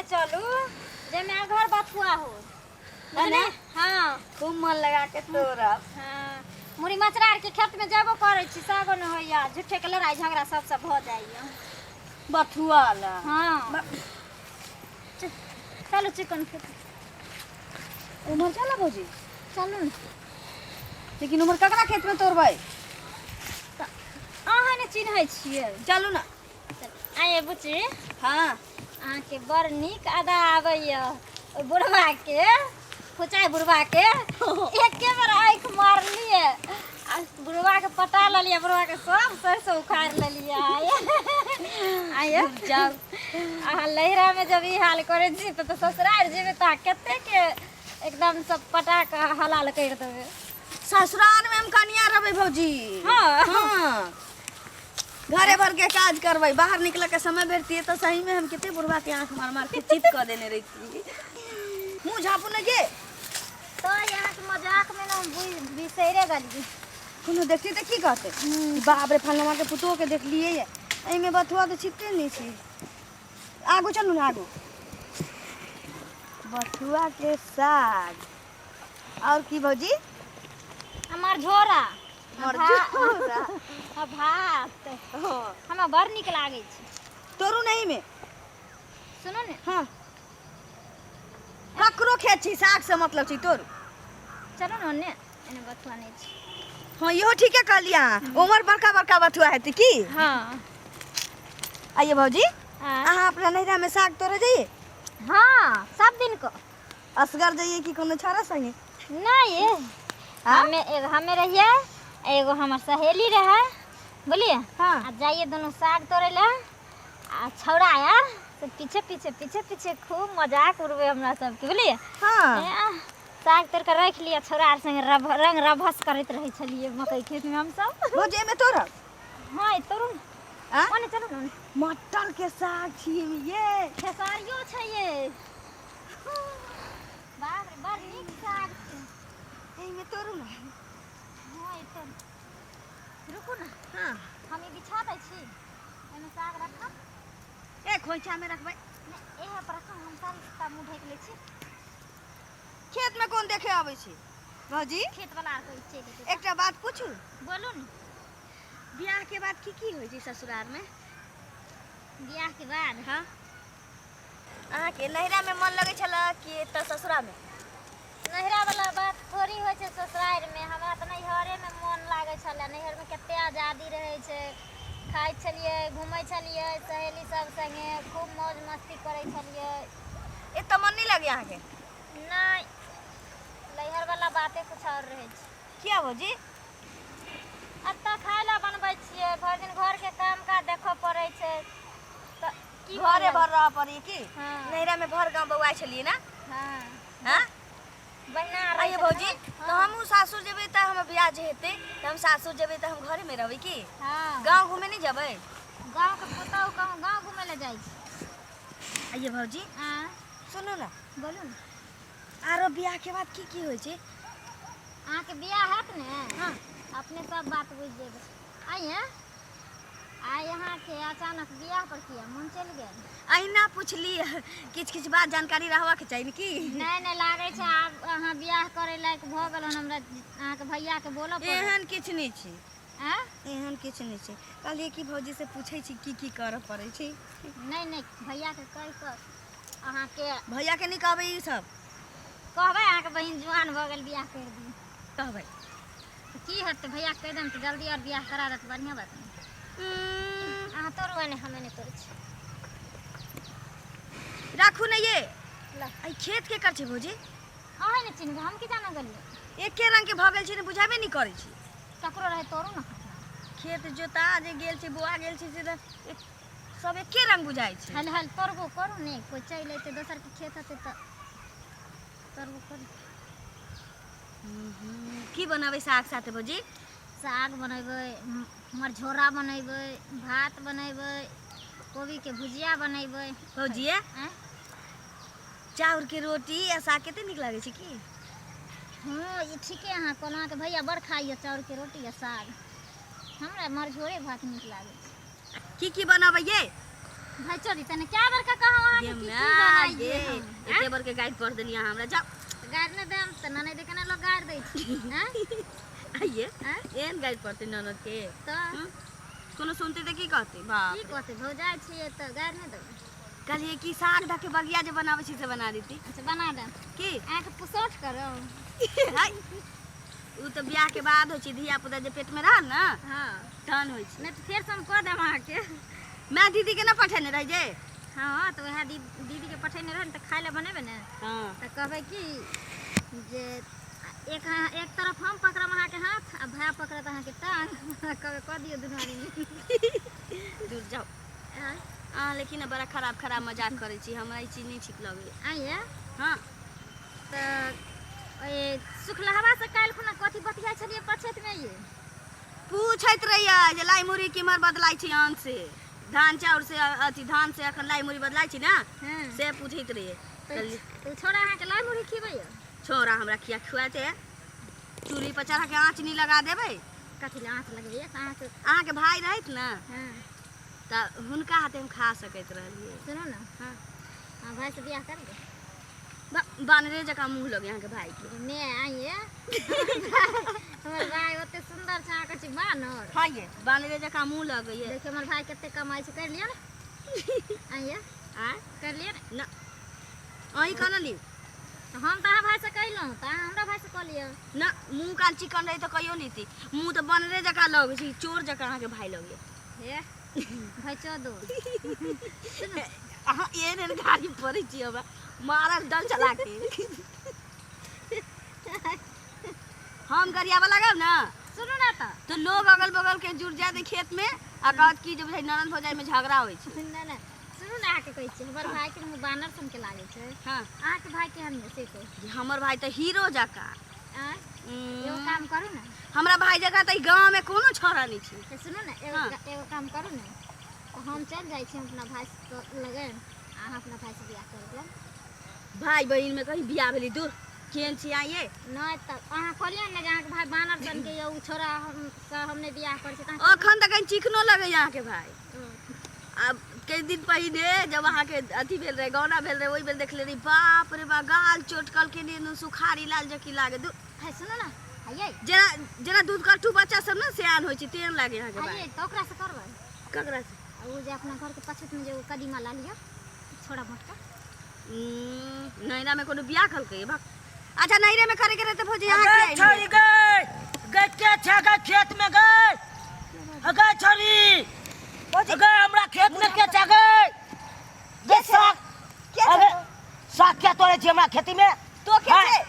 चलू जे मैं घर बथुआ हो है ना? हाँ खूब मन लगा के तोरब। हाँ मुरी मचरार के खेत में जेबो करे छी सागो न होइया झूठे के लड़ाई झगड़ा सब हो जाइए। बथुआ ला हाँ चलो चिकन खेत उमर चला भौजी। चलू न लेकिन उमर ककरा खेत में तोड़बै? अहाँ ने चिन्है छियै। चलू ना। आये बुची हाँ अहाँ के बड़ नीक अदा आबैया ओ बुढ़वा के खुचाई बुढ़वा के एके बार आँख मारलिए आ बुढ़वा के पटा लेलिए बुढ़वा के सब सरसों उखाड़ लेलिए। आये जाओ अहाँ लहरा में जब ई हाल करे छी तो ससुराल जेबे तो कते के एकदम सब पटा के हलाल कर देबे। ससुराल में हम कनिया रहबै भौजी। हाँ हाँ घरे भर के काज करबै, बाहर निकले के समय भेटती तो सही में हम कितने बुढ़वा के आंख मार मार के चित कर देने रहती। मुंह झापू न गे तो यहाँ के मजाक में ना बिसरे गली कोनो देखती तो की कहते बाप रे फलनमा के पुतोह के देखलिए ये एमे बथुआ तो छिपते नहीं छी। आगू चलू ना आगू। बथुआ के साग और की भौजी? हमार झोरा मर झोरा भात हाँ हमें बड़ निक लागे छै। तोरू नहीं में सुनो ने हाँ ककरो खेत छी साग से मतलब छी तोरू। चलो ना ओन्ने एने बथुआ नहीं छै। हाँ इहो ठीके कहलिया उमर बड़का बड़का बथुआ हेतै की? हाँ आइए भौजी हाँ अहाँ अपना नैहरा में साग तोड़े जाइए? हाँ सब दिन को असगर जाइए कि कोनो छाड़ा संगे? नहीं हमें रहिए एगो हमार सहेली रहे बोलिए हाँ आ जाइए दोनों साग तोड़े ला आ छौड़ा आया तो पीछे पीछे पीछे पीछे खूब मजाक उड़बे हमरा सबके बोलिए। हाँ साग तोड़ कर रख लिया छौड़ा आर संगे रंग रभस करते रहे छलिए मकई खेत में हम सब। भौजी में तोड़ब? हाँ तोड़ू हाँ ओने चलू ना मटन के साग छी ये खेसारियो छै ये बाप रे बड़ नीक साग छै। एमे तोड़ू ना। हाँ तो रुकू ना हाँ हम ई बिछा दै छी एमे साग रखब ए खोइछा में रखबै ने एहे पर रखब हम साग मुंह ढक लै छी। खेत में कौन देखे आबै छी भौजी? खेत वाला आर कोई चल एकटा बात पूछू बोलू ने बियाह के बाद की होय छै ससुराल में? बियाह के बाद हाँ अहाँ के नैहरा में मन लगे छला कि त ससुरा में? नैहरा वाला बात थोड़ी होइ छै ससुराल में। हमरा त नैहरे में मन लागे छले। नैहर में कते आजादी रहे छै खाइ छलिए घूमै छलिए सहेली सब संगे खूब मौज मस्ती करै छलिए। ए त मन नहीं लगे अहाँ के? नहीं नैहर वाला बातें कुछ और रहे छै। किया भौजी? अब तो खाए ला बनबै छिए भर दिन घर के काम काज देखो पड़े छै त की घरे भर रह पड़ी की? हाँ नैहरा में भर गांव बउआ छलिए ना? हाँ हां बहना आइए भौजी तो हमहू सासुर जेबै त हम बियाह जे हेतै त हम सासुर जेबै त हम घरे में रहबै की? हाँ गांव घूमे नहीं जेबै? गांव के पुतौ कहूँ गांव घूमे ले जाई छी। आइए भौजी हाँ सुनो ना बोलू ना आरो बियाह के बाद की होय छै? अहाँ के बियाह हैत ने हाँ अपने सब बात बुझ जेबै। आइए आ यहाँ के अचानक बियाह पर किया मन चल गेल? अहिना पूछली किछ किछ बात जानकारी रहबा के चाहिए की? नहीं लागे छै आब अहाँ बियाह करे लायक भ गेल हमरा अहाँ के भैया के बोलऽ पड़त। एहन किछ नहीं छै हैं एहन किछ नहीं छै कहलिए कि भौजी से पूछै छी की करऽ पड़ै छै। नहीं भैया के कह कर अहाँ के भैया के नहीं कहबै ई सब? कहबै अहाँ के बहिन जवान भ गेल बियाह कर दी कहबै तो की हेतै भैया के कह देम तो जल्दी और बियाह करा देत बढ़िया बात नहीं। अहाँ तोड़ू एने हमें नहीं तोड़े छी राखू नहीं ये ला आई खेत के कर छै भौजी? अहाँ नहीं चिन्हबै हम की जाना गलिए एके रंग के भ गेल छै ने बुझाबे नहीं करै छी। ककरो रहे तोड़ू ना खेत जोता जे गेल छै बुआ गेल छै से सब एके रंग बुझाई छै। हल हल तोड़बो करू ने कोई चल अइतै दोसर के खेत हतै त तोड़बो करू। की बनाबै साग साथे भौजी? साग बनेबै हमर झोरा बनेबै भात बनेबै कोबी के भुजिया बनेबै। भौजी चाउर के रोटी या साग कते निक लागे छै की? हाँ ये ठीके अहाँ कहलहुँ के भैया बड़ खाइए चाउर के रोटी या साग हमरा मरझोरे भात निक लागे छै। की बनाबै ये? भाई चोरी तने क्या बार का कहूँ अहाँ की बनाइए बराबर के गाइड कर देलिए हमरा जाओ गाड़ नहीं देम त ननद देखे ना लोग गाड़ दै छी हैं आइए एहन गाइड करते ननद के तो कोनो सुनते त की कहते बाप की कहते भौजाई छिए त गाड़ नहीं देबै कहलिए कि साग ढके बगिया जे बनावे छी से बना देती अच्छा बना दे की आके पुसौट करो हाय उ त बियाह के बाद होय छी धिया पुता जे पेट में रह ना हां तहन होय छी नहीं तो फिर से हम कह देम आके मैं दीदी के ना पठेने रह जे हाँ तो वह दीदी के पठेने रह त खाए ले बनेबे ना हां त कहबै कि जे एक तरफ हम पकड़म अहाँ के हाथ आ भाई पकड़त अहाँ के टांग कहबै कह दियो दुनू आदमी दूर जाओ लेकिन बड़ा खराब खराब मजाक करे छी हमरा ई चीज नहीं ठीक लगे आइए हां त ए सुखलहवा से काल खुना कथी बतिया छलिए पछत में ये पूछत रहिया जे लाई मुरी किमर बदलाई छी आन से धान चाउर से अथी धान से अखन लाई मुरी बदलाई छी ना हां से पूछत रहिए तो छोड़ा अहाँ के लाई मुरी खिबै छोरा हमरा खिया खुआते चूल्ही पर चढ़ा के आँच नहीं लगा देबै कथी ले आँच लगबै अहाँ के भाई रहत ना हां त हुनका हाथे हम खा सकैत रहलिए सुनो ना हां हां भाई से बियाह कर दे बानरे जका मुंह लगे अहाँ के भाई के ने आइए हमर भाई ओते सुंदर छै अहाँ कहै छी बानर हां ये बानरे जका मुंह लगे ये देखिए हमर भाई कते कमाई छै कर लिया आइए आ कर लिया ना अही कहना ली हम त अहाँ भाई से कहलहुँ त अहाँ हमरा भाई से कह लिया ना मुंह काल चिकन रही तो कहियो नहीं थी मुंह तो बनरे जका लगे छी चोर जका अहाँ के भाई लगे हे भाई चोदो अहाँ एहन गाड़ी पड़े छी हमरा मारल डल चला के हम गरियावा लगाब ना सुनो ना तो लोग अगल बगल के जुड़ जाते खेत में आ कहत की जब ननद भौजाई में झगड़ा होय छै ना सुनो ना आके कहै छी हमर भाई के मुंह बानर सन के लागे छै हां अहाँ के भाई केहन है से कह हमर भाई तो हीरो जका एगो काम करू ना हमरा भाई जका त गांव में कोनो छोरा नहीं छै तो सुनो ना एगो काम करू ना हम चल जाई छी अपना भाई से लगे अहाँ अपना भाई से बियाह कर ले भाई बहन में कहीं बियाह भेली दूर केहन छी आइए नहीं त अहाँ कहलिए ना जे अहाँ के भाई बानर सन के उ छोरा हमने बियाह कर छै अखन तक चिकनो लगे यहाँ के भाई अब कई दिन पहले जब अहाँ के अथी भेल रहे गौना भेल रहे ओई बेर देखले रही बाप रे बा गाल चोटकल के ने सुखारी लाल जकी लागे है सुनो ना आइए जना जना दूध कट्टू बच्चा सब ना सियान होय छै तेन लागे यहाँ के भाई आइए तो ओकरा से करबै ककरा से वो जे अपना घर के पछत में जे कदीमा ला लिया छोड़ा मोटका नैरा में कोनो बियाह कलकै बा अच्छा नैरे में करे के रहते भौजी यहाँ के छोरी गए गए के छगा खेत में गए अगे छोरी अगे हमरा खेत में के छगा ये साग अरे साग क्या तोड़े छी हमरा खेती में तो के छै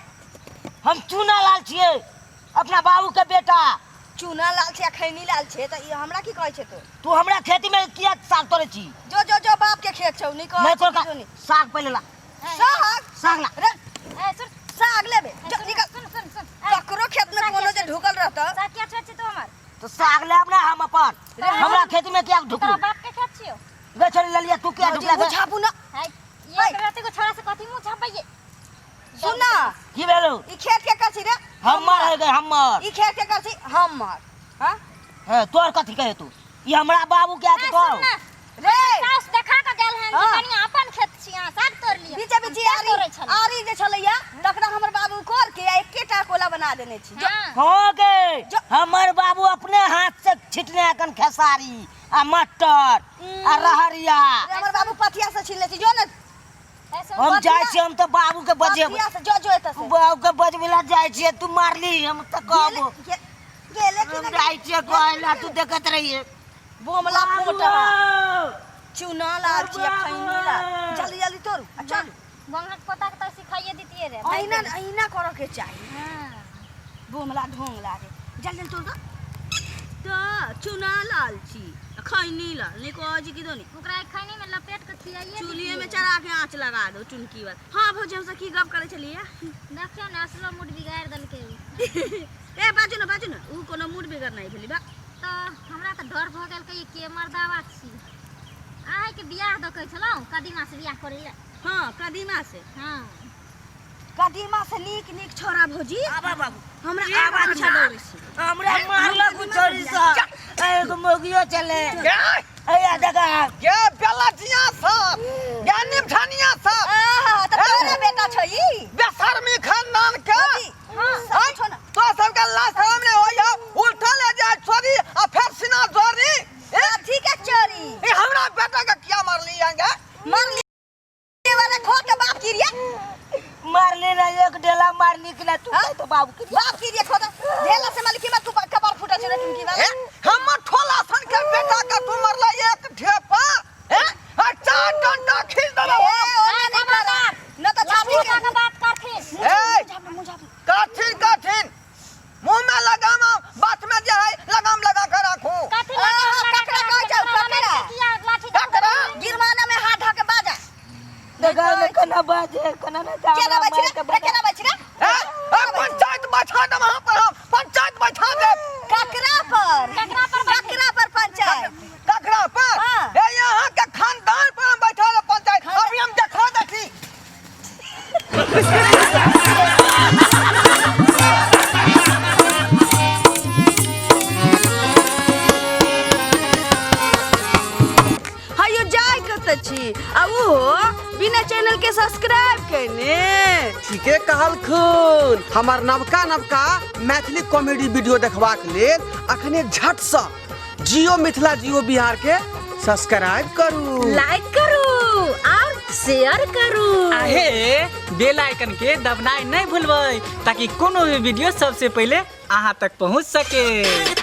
हम चूना लाल छिए अपना बाबू के बेटा चूना लाल छै खैनी लाल छै त ई हमरा की कहै छै तू हमरा खेती में किया साग तोड़े छी जो बाप के खेत छौ नहीं मैं कहै तोड़ साग पहले ला साग ला रे ए सुन साग लेबे सुन सुन ककरो खेत में कोनो जे ढुकल रहत साग क्या छै तो हमर तो साग ले अपना हम अपन हमरा खेती में क्या ढुकू तोरा बाप के खेत छियो गे छोरी ले लिया तू क्या ढुकला छापू ना है ये रहते को छोरा से कथी मुंह छापइए सुन ना की भेलो ई खेत के कथी रे हमर है गे हमर ई खेत के कथी हमर हां है तोर कथी कहे तू ई हमरा बाबू के आके कहो रे सास देखा के गेल हन जे कनिया अपन खेत छिया साग तोड़ लिया बीचे बीचे आरी जे छलैया तकरा हमर बाबू कोर के एकेटा कोला बना देने छी हो गे हमर बाबू अपने हाथ से छिटने अकन खेसारी आ मटर आ रहरिया हमर बाबू पथिया से छीन ले छी जो न हम जाय छी हम तो बाबू के बजे पथिया से जो एत से बाबू के बजबिला जाय छी तू मारली हम त कहबो गेले कि हम जाय छी कहला तू देखत रहिए बोमला फोटा चूना लाल छी खैनी लाल जल्दी जल्दी तोड़ चल बंगट पता के तो सिखाइए दीतिए रे अहिना करे के चाहिए हां बोमला ढोंग लागे जल्दी तोड़ तो चूना लाल छी खैनी लाल नहीं कह जी किदो नहीं ओकरा खैनी में लपेट के खियाइए चूल्हे में चढ़ा के आंच लगा दो चुनकी वाला हां भौजी हम से की गप करे छलिए देखियो ना असलो मूड बिगाड़ दल के ए बाजू ना ऊ कोनो मूड बिगड़ नहीं भेली बा तो हमरा त डर भ गेल के मर्दावा छी आइ के बियाह द कहै छलौ कदीमा से बियाह करै ले हां कदीमा से हां कदीमा से नीक छोरा भौजी आबा बाबू हमरा आवाज अच्छा दौड़ै छी हमरा मारला गुछरी सा एगो मोगियो चले अया जगह के बेलटिया सब ज्ञानी ठानिया सब त तोरा बेटा निकले तू तो बाबू के बाप की देखो तो ढेला से मालिक की मत कपार फूटा छे तुम की बात हम ठोला सन के बेटा का तू मरला एक ढेपा हैं आ 4 डंडा खींच देला न तो छाती के बात करथिन ए काठिन मुंह में लगाम बात में जे है लगाम लगा कर रखो ककड़ा कह जाओ ककड़ा गिरवाना में हाथ धके बाजा देखा ले कना बाजे कना ना जा केना बच रे पंचायत बैठा दे वहां पर हम पंचायत बैठा दे ककड़ा पर पंचायत ककड़ा पर हाँ। ए यहां के खानदान पर हम बैठा दे पंचायत अभी हम देखा देती हायो जाय कत छी आ वो बिना चैनल के सब्सक्राइब करने ठीके कहल खून हमार नवका मैथिली कॉमेडी वीडियो देखबाक लेल अखने झट से जियो मिथिला जियो बिहार के सब्सक्राइब करू लाइक करू और शेयर करू आहे बेल आइकन के दबनाई नहीं भूलबै ताकि कोनो भी वीडियो सबसे पहले अहाँ तक पहुंच सके।